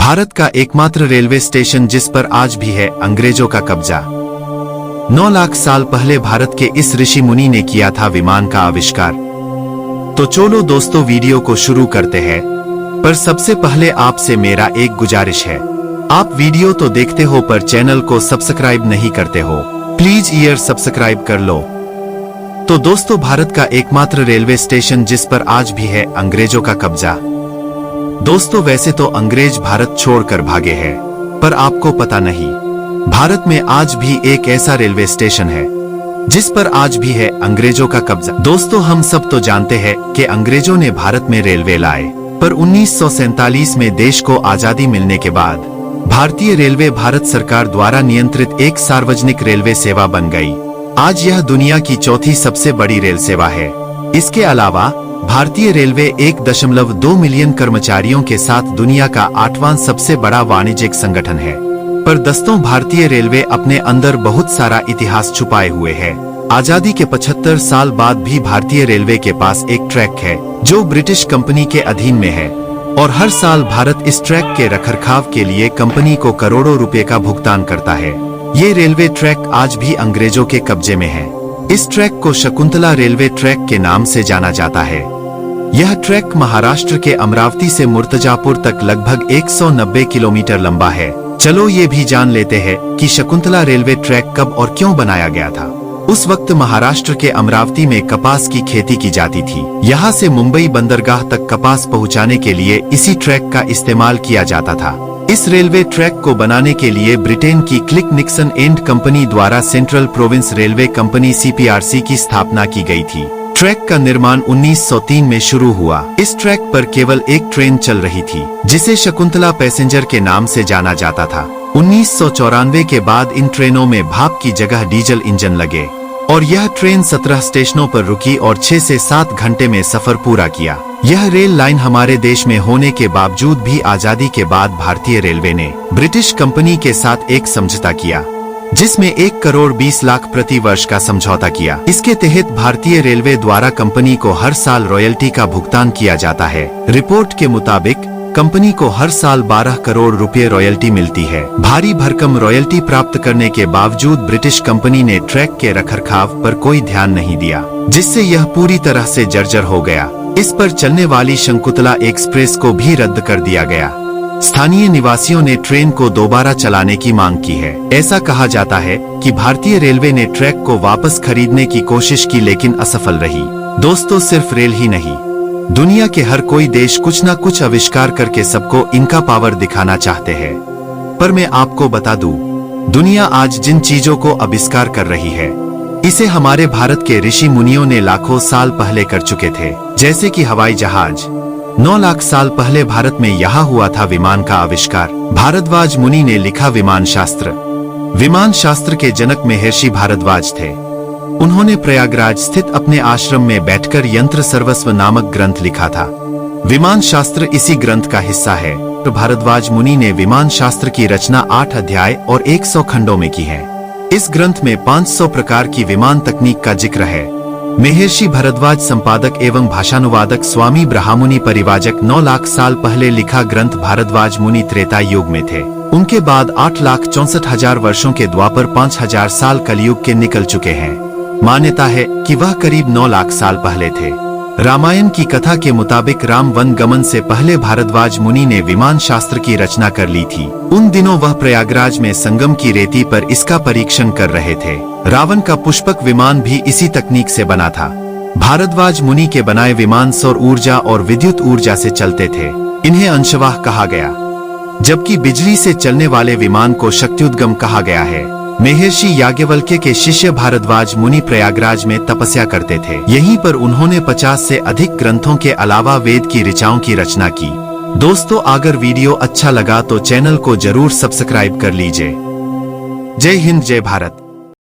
भारत का एकमात्र railway station जिस पर आज भी है अंग्रेजों का कब्जा। 9 लाख साल पहले भारत के इस ऋषि मुनि ने किया था विमान का आविष्कार। तो चलो दोस्तों वीडियो को शुरू करते हैं, पर सबसे पहले आपसे मेरा एक गुजारिश है, आप वीडियो तो देखते हो पर चैनल को सब्सक्राइब नहीं करते हो, प्लीज ईयर सब्सक्राइब कर लो। तो दोस्तों भारत का एकमात्र रेलवे स्टेशन जिस पर आज भी है अंग्रेजों का कब्जा। दोस्तों वैसे तो अंग्रेज भारत छोड़कर भागे हैं, पर आपको पता नहीं, भारत में आज भी एक ऐसा रेलवे स्टेशन है जिस पर आज भी है अंग्रेजों का कब्जा। दोस्तों हम सब तो जानते हैं कि अंग्रेजों ने भारत में रेलवे लाए, पर 1947 में देश को आजादी मिलने के बाद भारतीय रेलवे भारत सरकार द्वारा नियंत्रित एक सार्वजनिक रेलवे सेवा बन गई। आज यह दुनिया की चौथी सबसे बड़ी रेल सेवा है। इसके अलावा भारतीय रेलवे 1.2 मिलियन कर्मचारियों के साथ दुनिया का 8वां सबसे बड़ा वाणिज्यिक संगठन है। पर दोस्तों भारतीय रेलवे अपने अंदर बहुत सारा इतिहास छुपाए हुए है। आजादी के 75 साल बाद भी भारतीय रेलवे के पास एक ट्रैक है जो ब्रिटिश कंपनी के अधीन में है, और हर साल भारत इस ट्रैक के रखरखाव के लिए कंपनी को करोड़ों रुपए का भुगतान करता है। ये रेलवे ट्रैक आज भी अंग्रेजों के कब्जे में है। इस ट्रैक को शकुंतला रेलवे ट्रैक के नाम से जाना जाता है। यह ट्रैक महाराष्ट्र के अमरावती से मुर्तजापुर तक लगभग 190 किलोमीटर लंबा है। चलो ये भी जान लेते हैं कि शकुंतला रेलवे ट्रैक कब और क्यों बनाया गया था। उस वक्त महाराष्ट्र के अमरावती में कपास की खेती की जाती थी। यहाँ से मुंबई बंदरगाह तक कपास पहुँचाने के लिए इसी ट्रैक का इस्तेमाल किया जाता था। इस रेलवे ट्रैक को बनाने के लिए ब्रिटेन की क्लिक निक्सन एंड कंपनी द्वारा central province railway company CPRC की स्थापना की गई थी। ट्रैक का निर्माण 1903 में शुरू हुआ। इस ट्रैक पर केवल एक ट्रेन चल रही थी जिसे शकुंतला पैसेंजर के नाम से जाना जाता था। 1994 के बाद इन ट्रेनों में भाप की जगह डीजल इंजन लगे और यह ट्रेन 17 स्टेशनों पर रुकी और 6 से 7 घंटे में सफर पूरा किया। यह रेल लाइन हमारे देश में होने के बावजूद भी आजादी के बाद भारतीय रेलवे ने ब्रिटिश कंपनी के साथ एक समझौता किया जिसमें 1 करोड़ 20 लाख प्रति वर्ष का समझौता किया। इसके तहत भारतीय रेलवे द्वारा कंपनी को हर साल रॉयल्टी का भुगतान किया जाता है। रिपोर्ट के मुताबिक कंपनी को हर साल 12 करोड़ रुपए रॉयल्टी मिलती है। भारी भरकम रॉयल्टी प्राप्त करने के बावजूद ब्रिटिश कंपनी ने ट्रैक के रखरखाव पर कोई ध्यान नहीं दिया, जिससे यह पूरी तरह से जर्जर हो गया। इस पर चलने वाली शकुंतला एक्सप्रेस को भी रद्द कर दिया गया। स्थानीय निवासियों ने ट्रेन को दोबारा चलाने की मांग की है। ऐसा कहा जाता है कि भारतीय रेलवे ने ट्रैक को वापस खरीदने की कोशिश की लेकिन असफल रही। दोस्तों सिर्फ रेल ही नहीं, दुनिया के हर कोई देश कुछ न कुछ आविष्कार करके सबको इनका पावर दिखाना चाहते हैं। पर मैं आपको बता दूं, दुनिया आज जिन चीजों को आविष्कार कर रही है इसे हमारे भारत के ऋषि मुनियों ने लाखों साल पहले कर चुके थे। जैसे कि हवाई जहाज 9 लाख साल पहले भारत में यहाँ हुआ था विमान का आविष्कार। भारद्वाज मुनि ने लिखा विमान शास्त्र। विमान शास्त्र के जनक महर्षि भारद्वाज थे। उन्होंने प्रयागराज स्थित अपने आश्रम में बैठकर यंत्र सर्वस्व नामक ग्रंथ लिखा था। विमान शास्त्र इसी ग्रंथ का हिस्सा है। भारद्वाज मुनि ने विमान शास्त्र की रचना 8 अध्याय और 100 खंडों में की है। इस ग्रंथ में 500 प्रकार की विमान तकनीक का जिक्र है। महर्षि भारद्वाज संपादक एवं भाषानुवादक स्वामी ब्रह्ममुनि परिवाजक 9 लाख साल पहले लिखा ग्रंथ भारद्वाज मुनि त्रेता युग में थे। उनके बाद 8,64,000 वर्षों के द्वापर 5,000 साल कलयुग के निकल चुके हैं। मान्यता है कि वह करीब 9 लाख साल पहले थे। रामायण की कथा के मुताबिक राम वन गमन से पहले भारद्वाज मुनि ने विमान शास्त्र की रचना कर ली थी। उन दिनों वह प्रयागराज में संगम की रेती पर इसका परीक्षण कर रहे थे। रावण का पुष्पक विमान भी इसी तकनीक से बना था। भारद्वाज मुनि के बनाए विमान सौर ऊर्जा और विद्युत ऊर्जा से चलते थे। इन्हें अंशवाह कहा गया, जबकि बिजली से चलने वाले विमान को शक्त्युद्गम कहा गया है। महर्षि याज्ञवल्क्य के शिष्य भारद्वाज मुनि प्रयागराज में तपस्या करते थे। यहीं पर उन्होंने 50 से अधिक ग्रंथों के अलावा वेद की ऋचाओं की रचना की। दोस्तों अगर वीडियो अच्छा लगा तो चैनल को जरूर सब्सक्राइब कर लीजिए। जय हिंद, जय भारत।